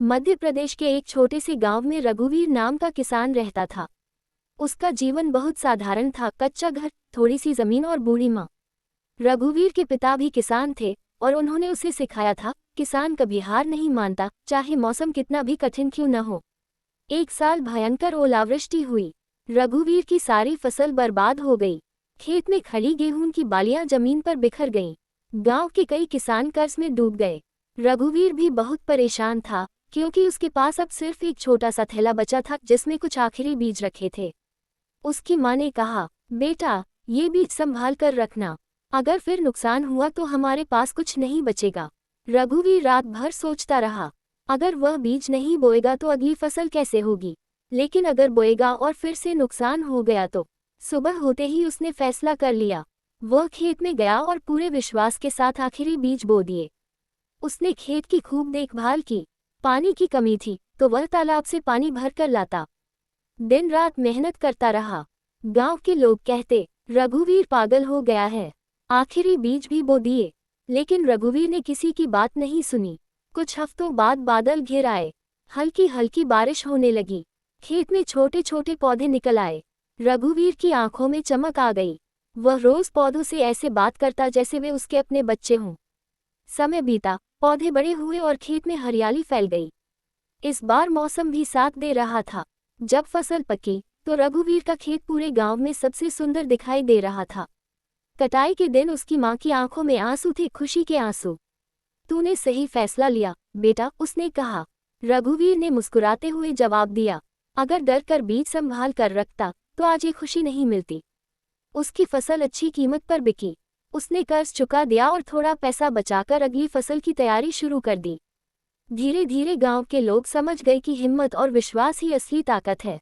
मध्य प्रदेश के एक छोटे से गांव में रघुवीर नाम का किसान रहता था। उसका जीवन बहुत साधारण था, कच्चा घर, थोड़ी सी जमीन और बूढ़ी माँ। रघुवीर के पिता भी किसान थे और उन्होंने उसे सिखाया था, किसान कभी हार नहीं मानता, चाहे मौसम कितना भी कठिन क्यों न हो। एक साल भयंकर ओलावृष्टि हुई। रघुवीर की सारी फसल बर्बाद हो गई। खेत में खड़ी गेहूं की बालियां जमीन पर बिखर गईं। गांव के कई किसान कर्ज में डूब गए। रघुवीर भी बहुत परेशान था, क्योंकि उसके पास अब सिर्फ एक छोटा सा थैला बचा था जिसमें कुछ आखिरी बीज रखे थे। उसकी माँ ने कहा, बेटा, ये बीज संभाल कर रखना, अगर फिर नुकसान हुआ तो हमारे पास कुछ नहीं बचेगा। रघुवीर रात भर सोचता रहा, अगर वह बीज नहीं बोएगा तो अगली फसल कैसे होगी, लेकिन अगर बोएगा और फिर से नुकसान हो गया तो। सुबह होते ही उसने फैसला कर लिया। वह खेत में गया और पूरे विश्वास के साथ आखिरी बीज बो दिए। उसने खेत की खूब देखभाल की। पानी की कमी थी तो वह तालाब से पानी भर कर लाता। दिन रात मेहनत करता रहा। गांव के लोग कहते, रघुवीर पागल हो गया है। आखिरी बीज भी बो दिए, लेकिन रघुवीर ने किसी की बात नहीं सुनी। कुछ हफ्तों बाद बादल घिर आए। हल्की हल्की बारिश होने लगी। खेत में छोटे छोटे पौधे निकल आए। रघुवीर की आंखों में चमक आ गई। वह रोज पौधों से ऐसे बात करता जैसे वे उसके अपने बच्चे हों। समय बीता, पौधे बड़े हुए और खेत में हरियाली फैल गई। इस बार मौसम भी साथ दे रहा था। जब फसल पकी तो रघुवीर का खेत पूरे गांव में सबसे सुंदर दिखाई दे रहा था। कटाई के दिन उसकी माँ की आंखों में आंसू थे, खुशी के आंसू। तूने सही फैसला लिया, बेटा, उसने कहा। रघुवीर ने मुस्कुराते हुए जवाब दिया, अगर डर कर बीज संभाल कर रखता तो आज ये खुशी नहीं मिलती। उसकी फसल अच्छी कीमत पर बिकी। उसने कर्ज चुका दिया और थोड़ा पैसा बचाकर अगली फसल की तैयारी शुरू कर दी। धीरे धीरे गांव के लोग समझ गए कि हिम्मत और विश्वास ही असली ताकत है।